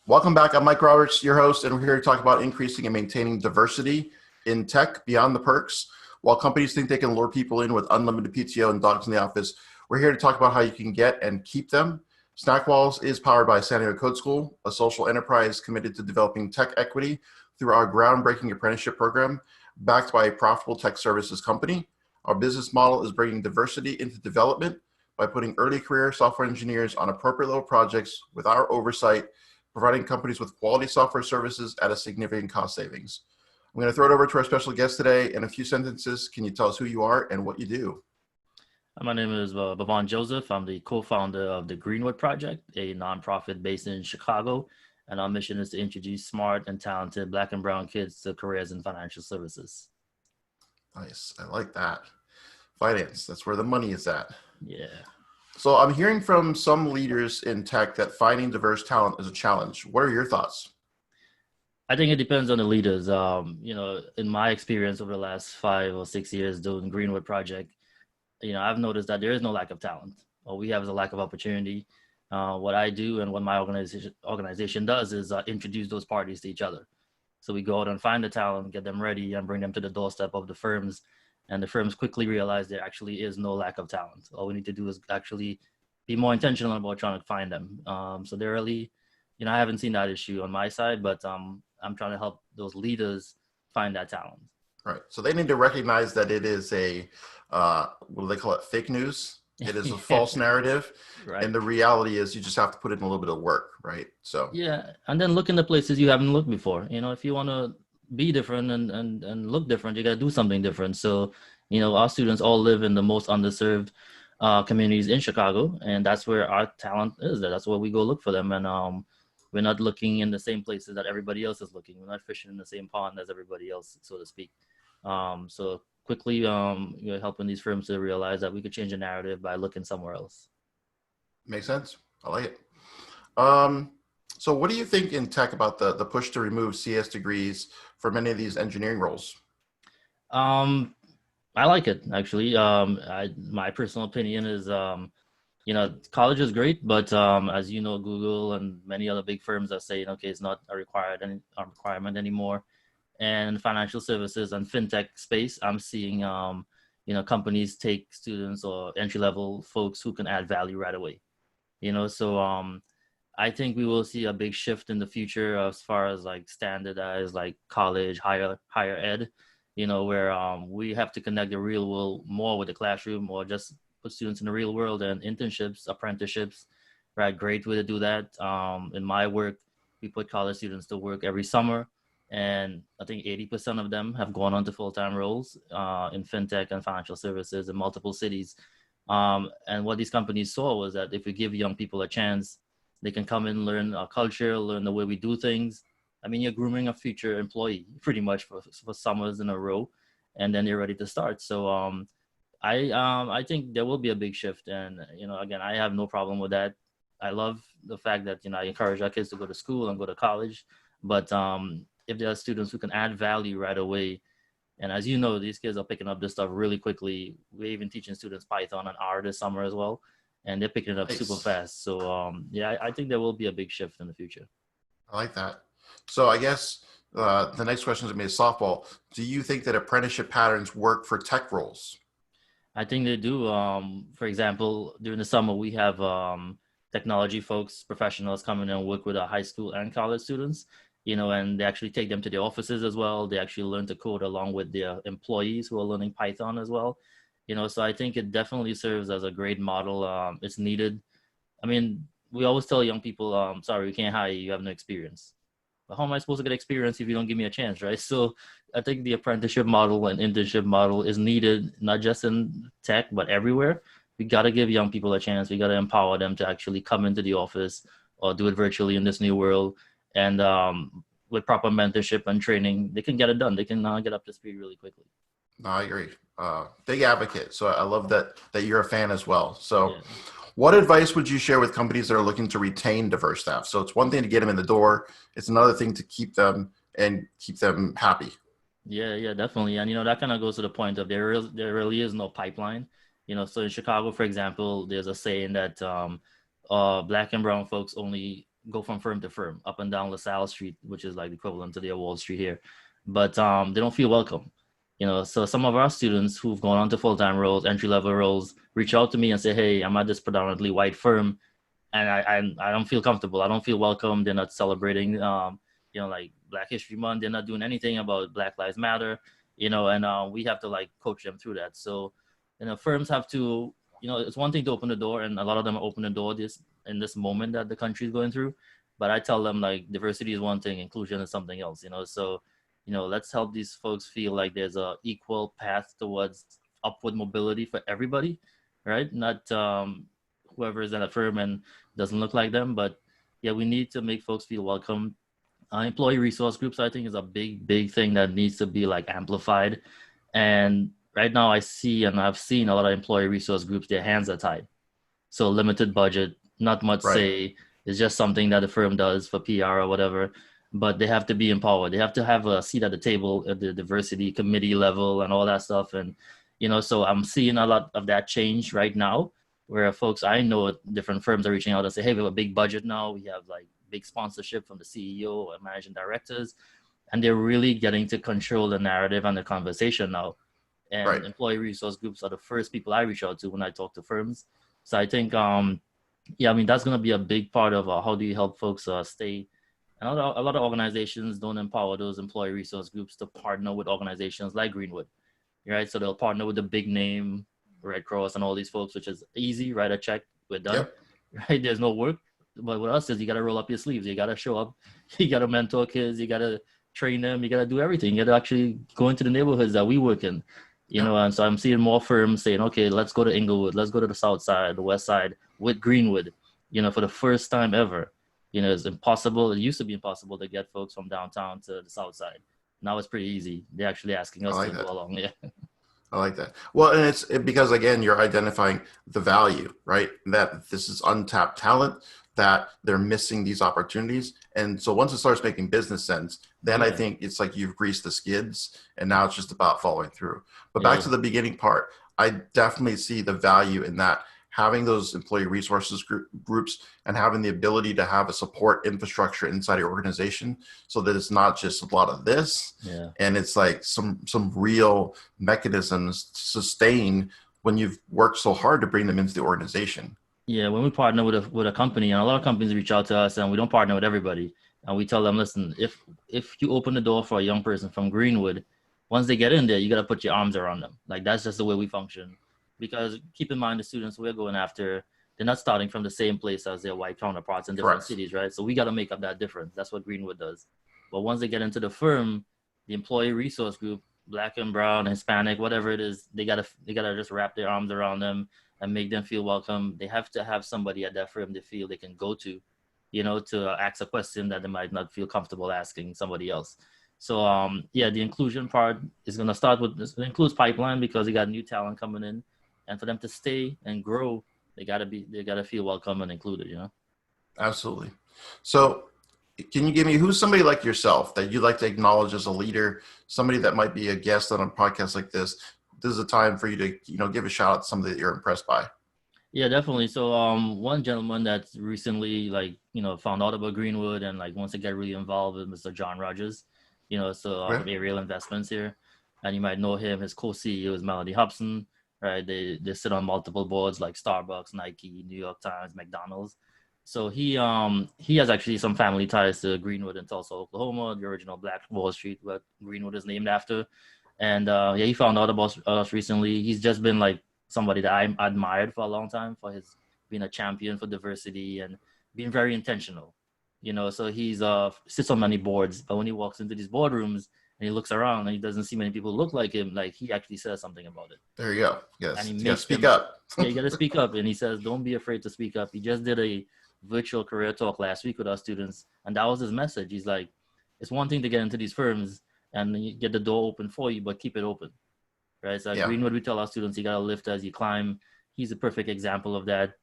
Welcome back. I'm Mike Roberts, your host, and we're here to talk about increasing and maintaining diversity in tech beyond the perks. While companies think they can lure people in with unlimited PTO and dogs in the office, we're here to talk about how you can get and keep them. SnackWalls is powered by San Diego Code School, a social enterprise committed to developing tech equity through our groundbreaking apprenticeship program, backed by a profitable tech services company. Our business model is bringing diversity into development by putting early career software engineers on appropriate level projects with our oversight, providing companies with quality software services at a significant cost savings. I'm going to throw it over to our special guest today. In a few sentences, can you tell us who you are and what you do? My name is Bevon Joseph. I'm the co-founder of the Greenwood Project, a nonprofit based in Chicago. And our mission is to introduce smart and talented Black and brown kids to careers in financial services. Nice. I like that. Finance, that's where the money is at. Yeah. So I'm hearing from some leaders in tech that finding diverse talent is a challenge. What are your thoughts? I think it depends on the leaders. In my experience over the last 5 or 6 years doing Greenwood Project, I've noticed that there is no lack of talent. All we have is a lack of opportunity. What I do and what my organization does is introduce those parties to each other. So we go out and find the talent, get them ready, and bring them to the doorstep of the firms. And the firms quickly realize there actually is no lack of talent. All we need to do is actually be more intentional about trying to find them. So they're really, I haven't seen that issue on my side, but I'm trying to help those leaders find that talent. Right. So they need to recognize that it is what do they call it? Fake news. It is a false narrative. Right. And the reality is you just have to put in a little bit of work, right? So yeah. And then look in the places you haven't looked before. If you want to be different and look different, you got to do something different. So, our students all live in the most underserved communities in Chicago, and that's where our talent is. That's where we go look for them. And we're not looking in the same places that everybody else is looking. We're not fishing in the same pond as everybody else, so to speak. So quickly, you're helping these firms to realize that we could change the narrative by looking somewhere else. Makes sense. I like it. So what do you think in tech about the push to remove CS degrees for many of these engineering roles? I like it, actually. My personal opinion is, college is great, but as you know, Google and many other big firms are saying, okay, it's not a requirement anymore. And financial services and fintech space, I'm seeing, companies take students or entry-level folks who can add value right away. So I think we will see a big shift in the future as far as like standardized, like college, higher ed, where we have to connect the real world more with the classroom, or just put students in the real world. And internships, apprenticeships, right? Great way to do that. In my work, we put college students to work every summer. And I think 80% of them have gone on to full-time roles in fintech and financial services in multiple cities. And what these companies saw was that if we give young people a chance, they can come in, learn our culture, learn the way we do things. I mean, you're grooming a future employee pretty much for summers in a row, and then you're ready to start. So I think there will be a big shift. And, again, I have no problem with that. I love the fact that, I encourage our kids to go to school and go to college. But if there are students who can add value right away, and as you know, these kids are picking up this stuff really quickly. We're even teaching students Python an hour this summer as well, and they're picking it up super fast. So I think there will be a big shift in the future. I like that. So I guess the next question is going to be a softball. Do you think that apprenticeship patterns work for tech roles? I think they do. For example, during the summer, we have technology folks, professionals coming and work with our high school and college students, and they actually take them to the offices as well. They actually learn to code along with their employees who are learning Python as well. So I think it definitely serves as a great model. It's needed. I mean, we always tell young people, sorry, we can't hire you, you have no experience. But how am I supposed to get experience if you don't give me a chance, right? So I think the apprenticeship model and internship model is needed, not just in tech, but everywhere. We got to give young people a chance. We got to empower them to actually come into the office or do it virtually in this new world. And with proper mentorship and training, they can get it done. They can get up to speed really quickly. No, I agree. Big advocate. So I love that you're a fan as well. So what advice would you share with companies that are looking to retain diverse staff? So it's one thing to get them in the door. It's another thing to keep them and keep them happy. Yeah, definitely. And, that kind of goes to the point of there really is no pipeline. So in Chicago, for example, there's a saying that Black and brown folks only go from firm to firm, up and down LaSalle Street, which is like the equivalent to the Wall Street here. But they don't feel welcome. So some of our students who've gone on to full-time roles, entry-level roles, reach out to me and say, hey, I'm at this predominantly white firm, and I don't feel comfortable. I don't feel welcome. They're not celebrating, like Black History Month. They're not doing anything about Black Lives Matter, and we have to like coach them through that. So, firms have to, it's one thing to open the door, and a lot of them open the door in this moment that the country is going through. But I tell them like diversity is one thing, inclusion is something else, So, let's help these folks feel like there's a equal path towards upward mobility for everybody, right? Not whoever is at a firm and doesn't look like them, but yeah, we need to make folks feel welcome. Employee resource groups, I think, is a big thing that needs to be like amplified. And right now I've seen a lot of employee resource groups, their hands are tied. So limited budget, not much say. It's just something that the firm does for PR or whatever, but they have to be empowered. They have to have a seat at the table at the diversity committee level and all that stuff. And, so I'm seeing a lot of that change right now, where folks I know at different firms are reaching out and say, hey, we have a big budget now. We have like big sponsorship from the CEO and managing directors, and they're really getting to control the narrative and the conversation now. And employee resource groups are the first people I reach out to when I talk to firms. So I think, that's going to be a big part of how do you help folks stay. And a lot of organizations don't empower those employee resource groups to partner with organizations like Greenwood, right? So they'll partner with the big name, Red Cross and all these folks, which is easy, write a check, we're done, right? There's no work. But with us is you got to roll up your sleeves. You got to show up. You got to mentor kids. You got to train them. You got to do everything. You got to actually go into the neighborhoods that we work in, and so I'm seeing more firms saying, okay, let's go to Inglewood. Let's go to the South Side, the West Side with Greenwood, for the first time ever. It's impossible. It used to be impossible to get folks from downtown to the South Side. Now it's pretty easy. They're actually asking us to go along. Yeah. I like that. Well, and it's because, again, you're identifying the value, right? That this is untapped talent, that they're missing these opportunities. And so once it starts making business sense, then I think it's like you've greased the skids and now it's just about following through. But back to the beginning part, I definitely see the value in that, having those employee resources groups and having the ability to have a support infrastructure inside your organization so that it's not just a lot of this and it's like some real mechanisms to sustain when you've worked so hard to bring them into the organization. Yeah, when we partner with a company, and a lot of companies reach out to us, and we don't partner with everybody, and we tell them, listen, if you open the door for a young person from Greenwood, once they get in there, you got to put your arms around them. Like, that's just the way we function. Because keep in mind, the students we're going after, they're not starting from the same place as their white counterparts in different cities, right? So we got to make up that difference. That's what Greenwood does. But once they get into the firm, the employee resource group, Black and brown, Hispanic, whatever it is, they gotta just wrap their arms around them and make them feel welcome. They have to have somebody at that firm they feel they can go to, to ask a question that they might not feel comfortable asking somebody else. So the inclusion part is gonna start with this. It includes pipeline because you got new talent coming in. And for them to stay and grow, they gotta feel welcome and included, Absolutely. So can you give me, who's somebody like yourself that you'd like to acknowledge as a leader, somebody that might be a guest on a podcast like this? This is a time for you to, give a shout out to somebody that you're impressed by. Yeah, definitely. So one gentleman that's recently found out about Greenwood and wants to get really involved with Mr. John Rogers, from Ariel Investments here. And you might know him. His co-CEO is Melody Hobson. Right, they sit on multiple boards like Starbucks, Nike, New York Times, McDonald's. So he has actually some family ties to Greenwood in Tulsa, Oklahoma, the original Black Wall Street, what Greenwood is named after. And he found out about us recently. He's just been like somebody that I admired for a long time for his being a champion for diversity and being very intentional. So he's sits on many boards, but when he walks into these boardrooms, and he looks around and he doesn't see many people look like him, like he actually says something about it. There you go. Yes. And you gotta speak up. Yeah, you got to speak up. And he says, don't be afraid to speak up. He just did a virtual career talk last week with our students. And that was his message. He's like, it's one thing to get into these firms and you get the door open for you, but keep it open. Right. So Greenwood, we tell our students, you got to lift as you climb. He's a perfect example of that.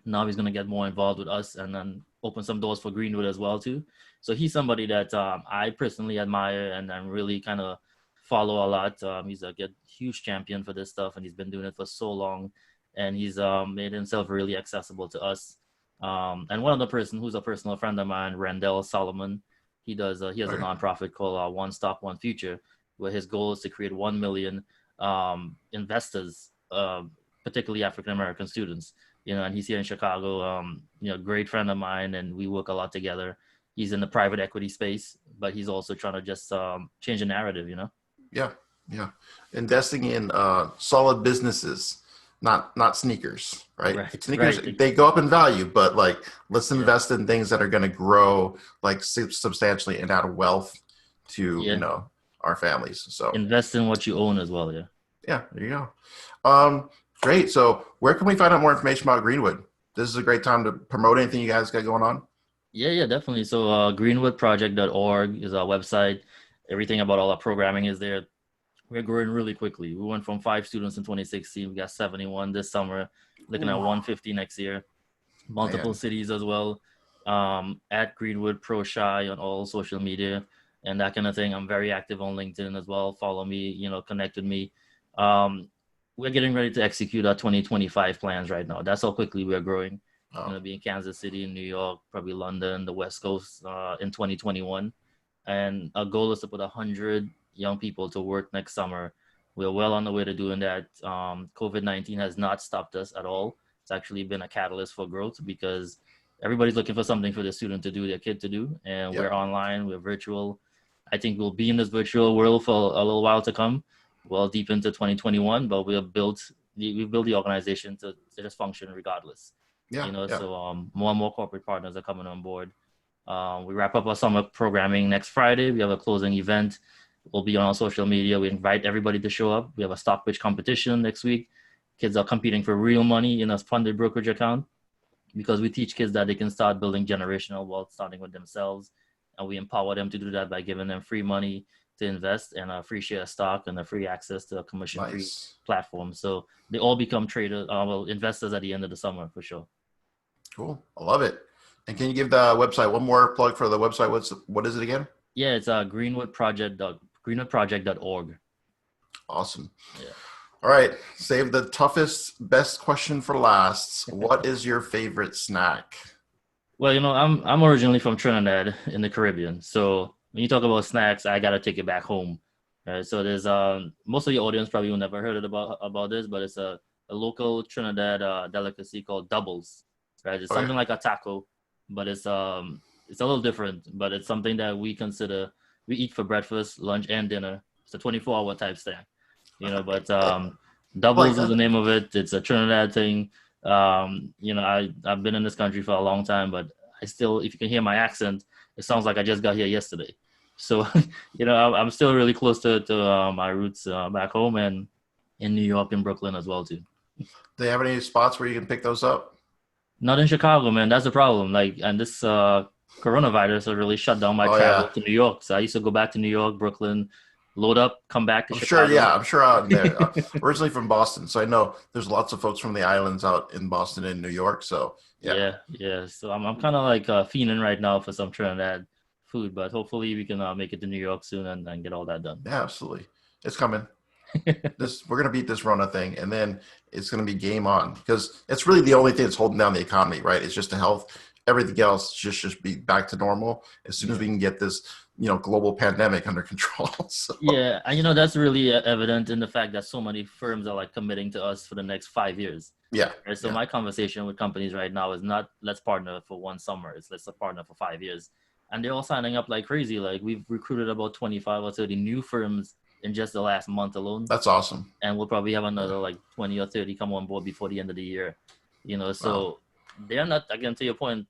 Now he's going to get more involved with us and then open some doors for Greenwood as well too. So he's somebody that I personally admire and I'm really kind of follow a lot. He's a huge champion for this stuff and he's been doing it for so long and he's made himself really accessible to us. And one other person who's a personal friend of mine, Randall Solomon, he has a Okay. nonprofit called One Stop, One Future, where his goal is to create 1 million investors, particularly African American students. And he's here in Chicago. Great friend of mine, and we work a lot together. He's in the private equity space, but he's also trying to just change the narrative. Yeah. Yeah. Investing in solid businesses, not sneakers, right? Right. Like sneakers, Right. they go up in value, but like let's Yeah. invest in things that are going to grow like substantially and add wealth to, Yeah. our families. So Invest in what you own as well. Yeah. yeah, there you go. Great. So where can we find out more information about Greenwood? This is a great time to promote anything you guys got going on. Yeah, definitely. So greenwoodproject.org is our website. Everything about all our programming is there. We're growing really quickly. We went from 5 students in 2016. We got 71 this summer, looking at 150 next year. Multiple cities as well. At Greenwood Pro Shy on all social media and that kind of thing. I'm very active on LinkedIn as well. Follow me, connect with me. We're getting ready to execute our 2025 plans right now. That's how quickly we're growing. Oh. Going to be in Kansas City, New York, probably London, the West Coast in 2021. And our goal is to put 100 young people to work next summer. We're well on the way to doing that. COVID-19 has not stopped us at all. It's actually been a catalyst for growth because everybody's looking for something for their student to do, their kid to do. And we're online, we're virtual. I think we'll be in this virtual world for a little while to come, well deep into 2021, but we've built the organization to just function regardless. So more and more corporate partners are coming on board. We wrap up our summer programming next Friday. We have a closing event. We'll be on our social media. We invite everybody to show up. We have a stock pitch competition next week. Kids are competing for real money in a funded brokerage account because we teach kids that they can start building generational wealth starting with themselves. And we empower them to do that by giving them free money to invest and a free share of stock and a free access to a commission-free platform. So they all become investors at the end of the summer for sure. Cool. I love it. And can you give the website one more plug for the website? What is it again? Yeah, it's greenwoodproject.org. Awesome. Yeah. All right. Save the best question for last. What is your favorite snack? Well, I'm originally from Trinidad in the Caribbean. So when you talk about snacks, I got to take it back home. Right? So there's most of your audience probably will never heard about this, but it's a local Trinidad delicacy called doubles. Right? It's something like a taco, but it's a little different, but it's something that we eat for breakfast, lunch, and dinner. It's a 24-hour type snack, but doubles is the name of it. It's a Trinidad thing. I've been in this country for a long time, but if you can hear my accent, it sounds like I just got here yesterday. So, I'm still really close to my roots back home and in New York and Brooklyn as well, too. Do they have any spots where you can pick those up? Not in Chicago, man. That's the problem. And this coronavirus has really shut down my travel to New York. So I used to go back to New York, Brooklyn, load up, come back to Chicago. I'm sure out there. Originally from Boston, so I know there's lots of folks from the islands out in Boston and New York. So yeah. So I'm kind of like fiending right now for some Trinidad food, but hopefully we can make it to New York soon and get all that done. Yeah, absolutely. It's coming. We're gonna beat this Rona thing, and then it's gonna be game on because it's really the only thing that's holding down the economy, right? It's just the health. Everything else just be back to normal as soon as we can get this, global pandemic under control. So. Yeah, and that's really evident in the fact that so many firms are like committing to us for the next 5 years. Yeah. Right? So my conversation with companies right now is not let's partner for one summer. It's let's partner for 5 years, and they're all signing up like crazy. Like we've recruited about 25 or 30 new firms in just the last month alone. That's awesome. And we'll probably have another like 20 or 30 come on board before the end of the year. So they're not, again, to your point,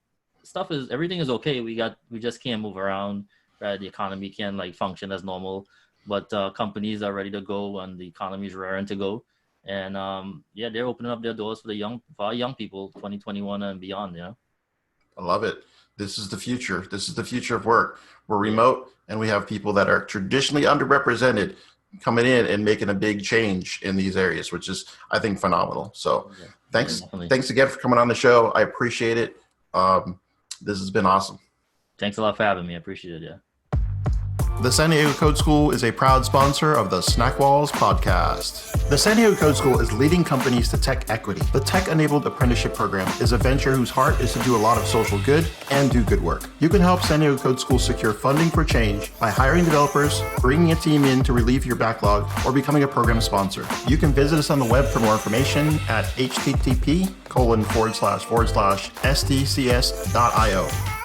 everything is okay. We just can't move around, right? The economy can't like function as normal, but companies are ready to go and the economy is raring to go. And they're opening up their doors for our young people, 2021 and beyond, I love it. This is the future. This is the future of work. We're remote and we have people that are traditionally underrepresented coming in and making a big change in these areas, which is, I think, phenomenal. So thanks again for coming on the show. I appreciate it. This has been awesome. Thanks a lot for having me. I appreciate it. Yeah. The San Diego Code School is a proud sponsor of the SnackWalls Podcast. The San Diego Code School is leading companies to tech equity. The tech-enabled apprenticeship program is a venture whose heart is to do a lot of social good and do good work. You can help San Diego Code School secure funding for change by hiring developers, bringing a team in to relieve your backlog, or becoming a program sponsor. You can visit us on the web for more information at http://stcs.io.